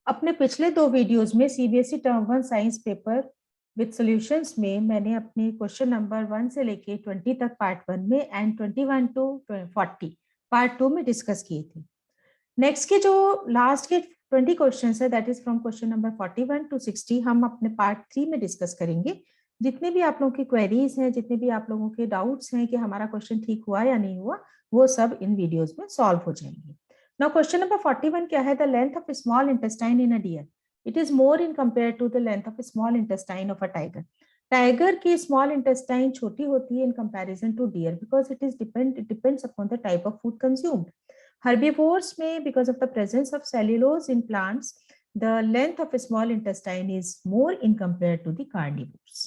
अपने पिछले दो वीडियोस में CBSE term 1 science paper with solutions में मैंने अपने क्वेश्चन नंबर 1 से लेके 20 तक पार्ट 1 में एंड 21 टू 40 पार्ट 2 में डिस्कस किए थे। नेक्स्ट के जो लास्ट के 20 क्वेश्चंस है that is from question number 41 to 60 हम अपने पार्ट 3 में डिस्कस करेंगे। जितने भी आप लोगों की क्वेरीज हैं, जितने भी आप लोगों के डाउट्स हैं कि हमारा क्वेश्चन ठीक हुआ या नहीं हुआ, वो सब इन वीडियोस में सॉल्व हो जाएंगे। Now question number 41 क्या है? The length of a small intestine in a deer. It is more in compared to the length of a small intestine of a tiger. Tiger की स्मॉल इंटेस्टाइन छोटी होती है in comparison to deer because it depends upon the type of food consumed. Herbivores में because of the presence of cellulose in plants the length of a small intestine is more in compare to the carnivores.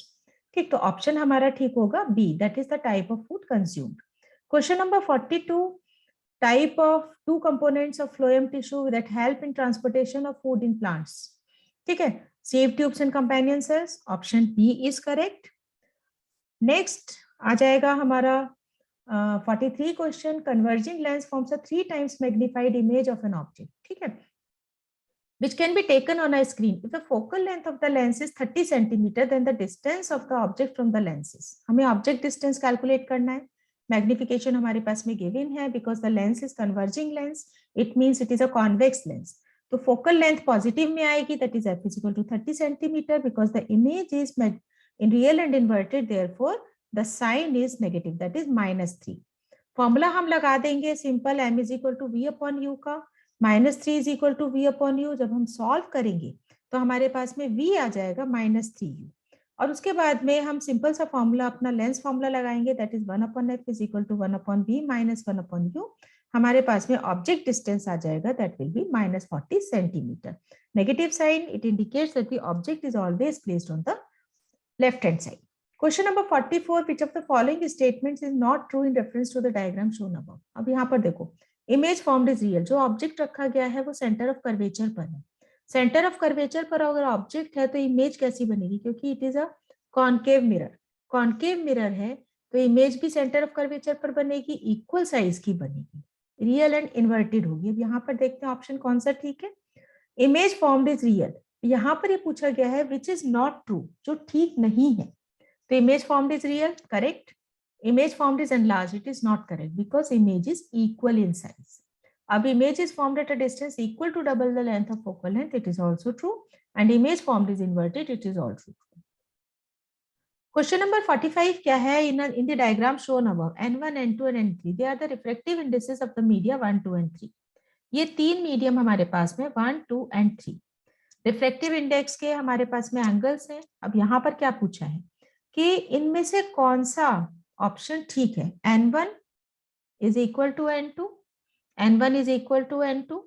ठीक, तो option हमारा ठीक होगा B, that is the type of food consumed. Question number 42, type of two components of phloem tissue that help in transportation of food in plants. ठीक है, sieve tubes and companion cells. Option B is correct. Next आ जाएगा हमारा 43 question, converging lens forms a 3 times magnified image of an object. ठीक है, which can be taken on a screen. If the focal length of the lens is 30 centimeter, then the distance of the object from the lens is. हमें object distance calculate करना है। Magnification हमारे पास में given है because the lens is converging lens, it means it is a convex lens. तो focal length positive में आएगी, that is F is equal to 30 centimetre because the image is in real and inverted, therefore the sign is negative, that is -3। Formula हम लगा देंगे simple, m is equal to V upon U का, -3 is equal to V upon U. जब हम solve करेंगे तो हमारे पास में v आ जाएगा -3u, और उसके बाद में हम सिंपल सा फॉर्मूला अपना लेंस फॉर्मूला लगाएंगे, that is 1 upon F is equal to 1 upon B minus 1 upon U. हमारे पास में ऑब्जेक्ट डिस्टेंस आ जाएगा, that will be -40 centimetre. Negative sign, it indicates that the object is always placed on the left hand side. Question number 44, which of the following statements is not true in reference to the diagram shown above. अब यहाँ पर देखो, image formed is real, जो object रखा गया है वो centre of curvature पर है। सेंटर ऑफ कर्वेचर पर अगर ऑब्जेक्ट है तो इमेज कैसी बनेगी, क्योंकि it is a concave mirror. Concave mirror है तो इमेज भी सेंटर ऑफ कर्वेचर पर बनेगी, इक्वल साइज की बनेगी, रियल एंड इन्वर्टेड होगी। अब यहाँ पर देखते हैं ऑप्शन कौन सा ठीक है। इमेज फॉर्म्ड इज रियल, यहाँ पर ये पूछा गया है विच इज नॉट ट्रू, जो ठीक नहीं है। तो image formed is real, correct. Image formed is enlarged, it is not correct because image is equal in size. अब image is formed at a distance equal to double the length of focal length, it is also true, and image formed is inverted, it is also true. Question number 45 क्या है? In the diagram shown above, N1, N2 and N3, they are the refractive indices of the media 1, 2 and 3. ये तीन medium हमारे पास में 1, 2 and 3 reflective index के हमारे पास में एंगल्स हैं। अब यहाँ पर क्या पूछा है कि इनमें से कौन सा ऑप्शन ठीक है। N1 is equal to N2, N1 is equal to N2,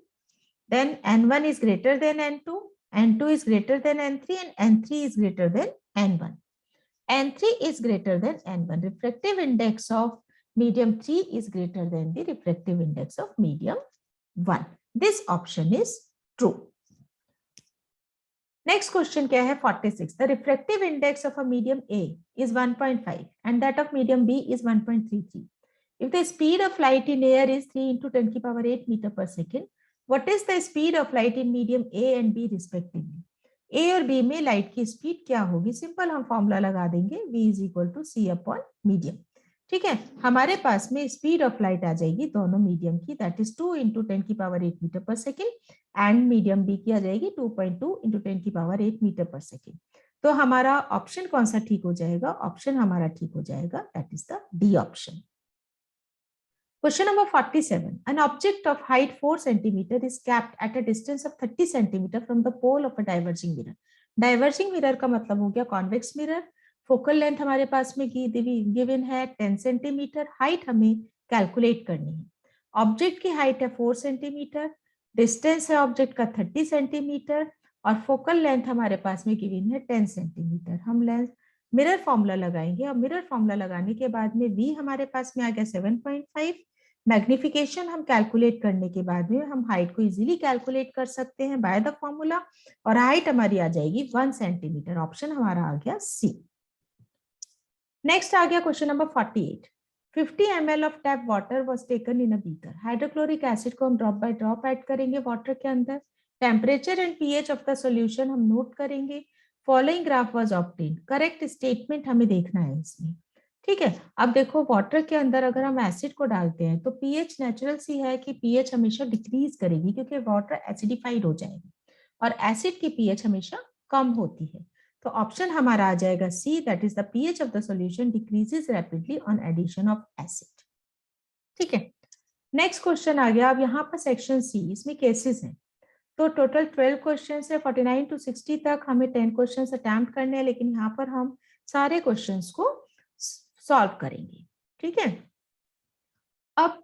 then N1 is greater than N2, N2 is greater than N3 and N3 is greater than N1. N3 is greater than N1. Refractive index of medium 3 is greater than the refractive index of medium 1. This option is true. Next question क्या है? 46. The refractive index of a medium A is 1.5 and that of medium B is 1.33. If the speed of light in air is 3 into 10 की power 8 meter per second, what is the speed of light in medium A and B respectively? A और B में light की speed क्या होगी? Simple हम formula लगा देंगे, V is equal to C upon medium. ठीक है, हमारे पास में स्पीड ऑफ लाइट आ जाएगी दोनों मीडियम की, दैट इज 2 into 10 की पावर 8 मीटर पर सेकेंड, एंड मीडियम B की आ जाएगी 2.2 into 10 की पावर 8 मीटर पर सेकेंड। तो हमारा ऑप्शन कौन सा ठीक हो जाएगा? ऑप्शन हमारा ठीक हो जाएगा, that is the D option. Question number 47. An object of height 4 cm is capped at a distance of 30 cm from the pole of a diverging mirror. Diverging mirror का मतलब हो गया convex mirror. Focal length हमारे पास में given है 10 cm. Height हमें calculate करनी है. Object की height है 4 cm. Distance है object का 30 cm. और focal length हमारे पास में given है 10 cm. हम length मिरर फॉर्मूला लगाएंगे और मिरर फॉर्मूला लगाने के बाद में v हमारे पास में आ गया 7.5। मैग्निफिकेशन हम कैलकुलेट करने के बाद में हम हाइट को इजीली कैलकुलेट कर सकते हैं बाय द फॉर्मूला, और हाइट हमारी आ जाएगी 1 सेंटीमीटर। ऑप्शन हमारा आ गया सी। नेक्स्ट आ गया question number 48। 50 ml of tap water was taken in a beaker. Hydrochloric acid को हम ड्रॉप बाय ड्रॉप ऐड करेंगे वाटर के अंदर। Temperature and pH of the solution हम नोट करेंगे। Following graph was obtained, correct statement हमें देखना है इसमें। ठीक है, अब देखो वाटर के अंदर अगर हम एसिड को डालते हैं तो पीएच नेचुरल सी है कि पीएच हमेशा डिक्रीज करेगी क्योंकि वाटर एसिडिफाइड हो जाएगा और एसिड की पीएच हमेशा कम होती है। तो ऑप्शन हमारा आ जाएगा C, that is the pH of the solution decreases rapidly on addition of acid. ठीक है, नेक्स्ट क्वेश्चन आ गया। अब यहाँ पर सेक्शन सी, इसमें केसेस हैं। तो टोटल 12 क्वेश्चन है, 49 to 60 तक हमें 10 क्वेश्चन अटेम्प्ट करने हैं, लेकिन यहाँ पर हम सारे क्वेश्चंस को सॉल्व करेंगे। ठीक है, अब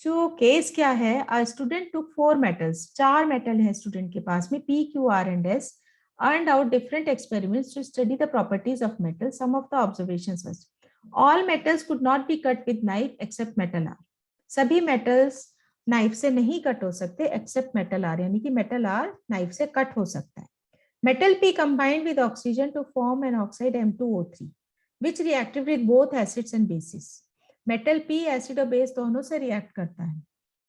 जो केस क्या है, a student took 4 metals, 4 metal है स्टूडेंट के पास में, P, Q, R and S, earned out different experiments to study the properties of metal. Some of the observations was all metals could not be cut with knife except metal R. सभी metals knife से नहीं cut हो सकते accept metal R, यानी कि metal R knife से cut हो सकता है। Metal P combined with oxygen to form an oxide M2O3 which reacted with both acids and bases. Metal P acid और बेस दोनों से रिएक्ट करता है।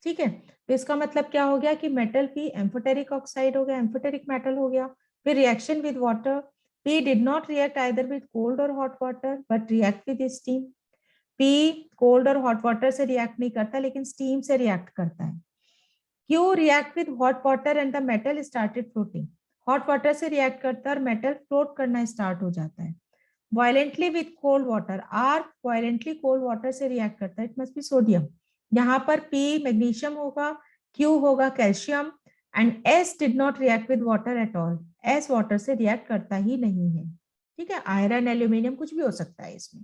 ठीक है, तो इसका मतलब क्या हो गया कि मेटल पी एम्फोटेरिक ऑक्साइड हो गया, एम्फोटेरिक मेटल हो गया। फिर reaction with water, P did not react either with cold और hot water but react with steam. P cold और हॉट वाटर से रिएक्ट नहीं करता लेकिन स्टीम से रिएक्ट करता है। Q react with hot water and the metal started floating, hot water से रिएक्ट करता है और मेटल फ्लोट करना स्टार्ट हो जाता है। Violently with cold water, R violently cold water से रिएक्ट करता है, इट मस्ट बी सोडियम। यहाँ पर पी मैग्नीशियम होगा, क्यू होगा calcium and S did not react with water at all, S water से रिएक्ट करता ही नहीं है। ठीक है, आयरन एल्यूमिनियम कुछ भी हो सकता है इसमें।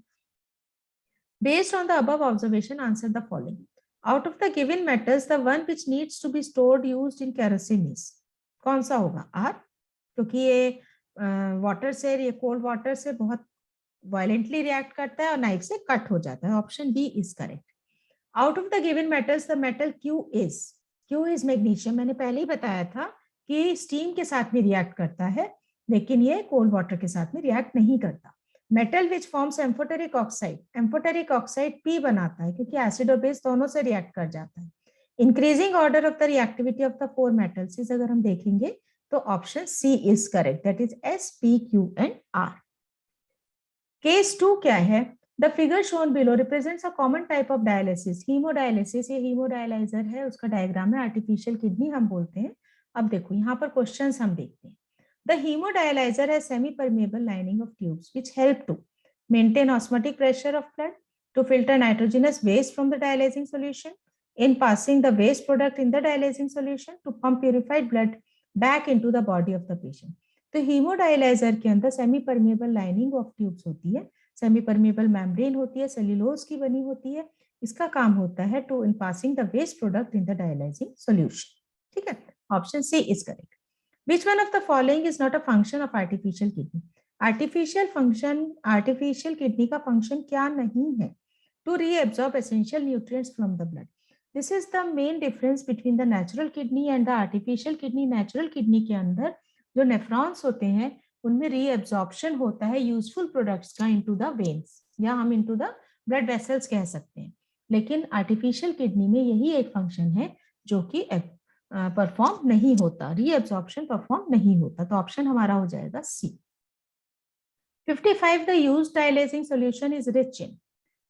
Based on the above observation, answer the following. Out of the given metals, the one which needs to be stored used in kerosene is, कौन सा होगा? R, क्योंकि ये वाटर से, ये कोल्ड वाटर से बहुत वायलेंटली रिएक्ट करता है और नाइफ से कट हो जाता है। Option D is correct. Out of the given metals the metal Q is magnesium. मैंने पहले ही बताया था कि स्टीम के साथ में रिएक्ट करता है लेकिन ये कोल्ड वाटर के साथ में रिएक्ट नहीं करता। Metal which forms amphoteric oxide P बनाता है क्योंकि एसिड और बेस दोनों से रिएक्ट कर जाता है। Increasing order of the reactivity of the 4 metals अगर हम देखेंगे तो option C is correct, that is S, P, Q and R. Case 2 क्या है? The figure shown below represents a common type of dialysis, haemodialysis. ये haemodialyser है, उसका diagram है, आर्टिफिशियल किडनी हम बोलते हैं। अब देखो यहाँ पर क्वेश्चंस हम देखते हैं। The hemodialyzer has semi-permeable lining of tubes which help to maintain osmotic pressure of blood, to filter nitrogenous waste from the dialyzing solution, in passing the waste product in the dialyzing solution, to pump purified blood back into the body of the patient. तो हीमोडायलाइजर के अंदर semi permeable lining of tubes होती है, semi permeable membrane होती है, cellulose की बनी होती है। इसका काम होता है to in passing the waste product in the dialysing solution. ठीक है, option C is correct. Which one of the following is not a function of artificial kidney? Artificial kidney का फंक्शन क्या नहीं है? To reabsorb essential nutrients from the blood. This is the main difference between the natural kidney and the artificial kidney. Natural kidney के अंदर जो nephrons होते हैं उनमें रीएब्जॉर्प्शन होता है यूजफुल प्रोडक्ट्स का इनटू द वेन्स, या हम इनटू द ब्लड वेसल्स कह सकते हैं। लेकिन आर्टिफिशियल किडनी में यही एक फंक्शन है जो कि परफॉर्म नहीं होता, रीएब्जॉर्प्शन परफॉर्म नहीं होता। तो ऑप्शन हमारा हो जाएगा सी। 55 the used dialysing solution is rich in,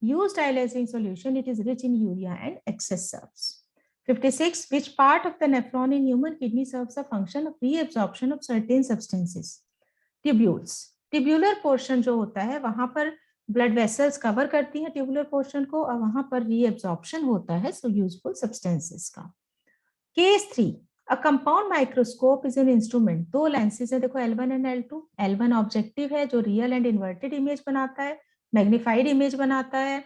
used dialyzing solution, it is rich in urea and excess serves. 56 which part of the nephron in human kidney serves a function of reabsorption of certain substances? tubules, tubular portion जो होता है वहां पर blood vessels cover करती हैं tubular portion को और वहां पर रीएब्जॉर्प्शन होता है सो यूजफुल सब्सटेंसेस का। Case 3, a compound microscope is an instrument. 2 lenses है, देखो L1 and L2। L1 objective है जो रियल एंड इन्वर्टेड इमेज बनाता है, मैग्निफाइड इमेज बनाता है।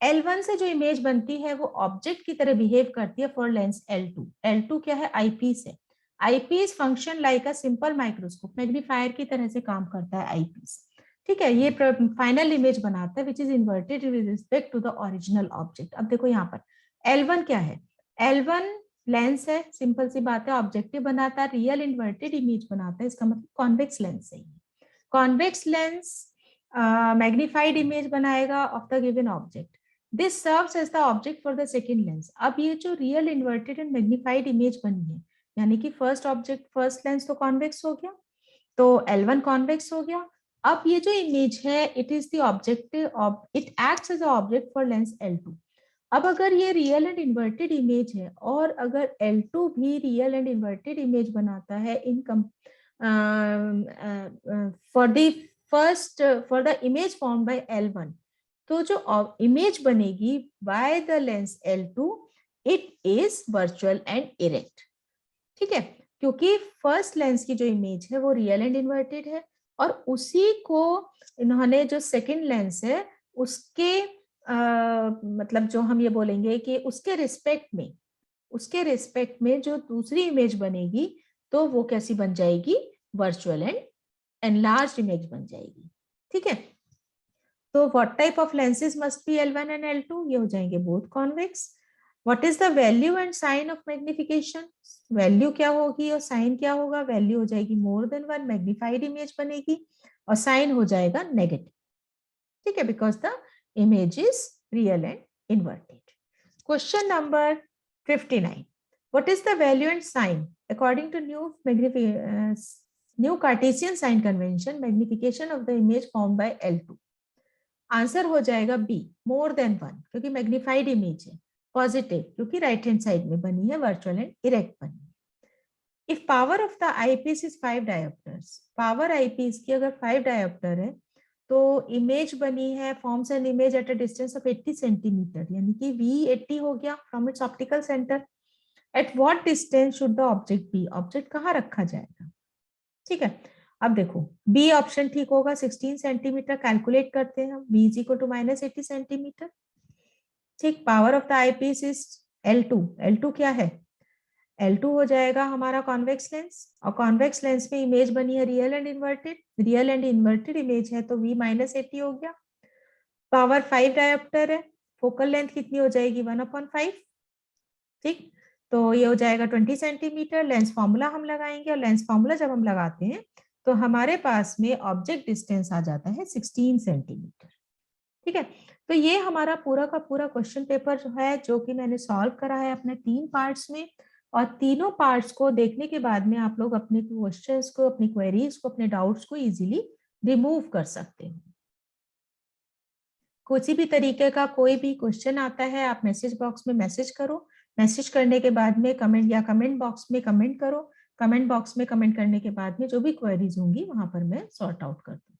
L1 से जो इमेज बनती है वो ऑब्जेक्ट की तरह बिहेव करती है फॉर लेंस L2। L2 क्या है? आईपीस है। Eyepiece function like a simple microscope, magnifier की तरह से काम करता है आईपीस। ठीक है, ये फाइनल इमेज बनाता है which is inverted with respect to the original object. अब देखो यहाँ पर L1 क्या है? L1 लेंस है, सिंपल सी बात है, ऑब्जेक्टिव बनाता है, रियल इन्वर्टेड इमेज बनाता है, इसका मतलब कॉन्वेक्स लेंस है। कॉन्वेक्स लेंस मैग्निफाइड इमेज बनाएगा of the given object. This serves as the object for the second lens. अब ये जो real inverted and magnified image बनी है यानी कि फर्स्ट ऑब्जेक्ट फर्स्ट लेंस तो कॉन्वेक्स हो गया, तो L1 कॉन्वेक्स हो गया। अब ये जो इमेज है it is the objective, it acts as a object for lens L2। अब अगर ये रियल एंड इन्वर्टेड इमेज है और अगर L2 भी रियल एंड इन्वर्टेड इमेज बनाता है in for the first for the image form by L1, तो जो इमेज बनेगी by the lens L2 it is virtual and erect. ठीक है, क्योंकि फर्स्ट लेंस की जो इमेज है वो रियल एंड इन्वर्टेड है और उसी को इन्होंने जो सेकंड लेंस है उसके मतलब जो हम ये बोलेंगे कि उसके रिस्पेक्ट में जो दूसरी इमेज बनेगी तो वो कैसी बन जाएगी, वर्चुअल एंड एनलार्ज्ड इमेज बन जाएगी। ठीक है, तो what type of lenses must be L1 and L2, ये हो जाएंगे both convex. What is the value and sign of magnification, value क्या होगी और साइन क्या होगा, वैल्यू हो जाएगी मोर देन 1, मैग्निफाइड इमेज बनेगी और साइन हो जाएगा नेगेटिव। ठीक है, because the image is real and inverted. Question number 59, what is the value and sign according to new Cartesian sign convention magnification of the image formed by L2? Answer हो जाएगा B, more than 1, क्योंकि magnified image है, positive क्योंकि right hand side में बनी है, virtual and erect बनी है। If power of the eyepiece is 5 dioptres, power eyepiece की अगर 5 डायोप्टर है तो इमेज बनी है, forms an image at a distance of 80 centimetre, यानी कि V80 हो गया from its optical centre. At what distance should the object B, object कहाँ रखा जाएगा। ठीक है, अब देखो बी ऑप्शन ठीक होगा, 16 सेंटीमीटर कैलकुलेट करते हैं, V is equal to -80 centimetre. ठीक, power of the eyepiece is L2, L2 क्या है, L2 हो जाएगा हमारा कॉन्वेक्स लेंस और कॉन्वेक्स लेंस में इमेज बनी है real and inverted, real and inverted image है तो V -80 हो गया। पावर 5 डायोप्टर है, फोकल लेंथ कितनी हो जाएगी 1/5। ठीक, तो ये हो जाएगा 20 सेंटीमीटर। लेंस फॉर्मूला हम लगाएंगे और लेंस फॉर्मूला जब हम लगाते हैं तो हमारे पास में ऑब्जेक्ट डिस्टेंस आ जाता है 16 सेंटीमीटर। ठीक है, तो ये हमारा पूरा का पूरा क्वेश्चन पेपर जो है जो कि मैंने सॉल्व करा है अपने 3 पार्ट्स में, और तीनों पार्ट्स को देखने के बाद में आप लोग अपने क्वेश्चंस को, अपनी क्वेरीज को, अपने डाउट्स को इजीली रिमूव कर सकते हैं। किसी भी तरीके का कोई भी क्वेश्चन आता है आप मैसेज बॉक्स में मैसेज करो, मैसेज करने के बाद में कमेंट या कमेंट बॉक्स में कमेंट करो, कमेंट बॉक्स में कमेंट करने के बाद में जो भी क्वेरीज होंगी वहां पर मैं सॉर्ट आउट कर दूंगी।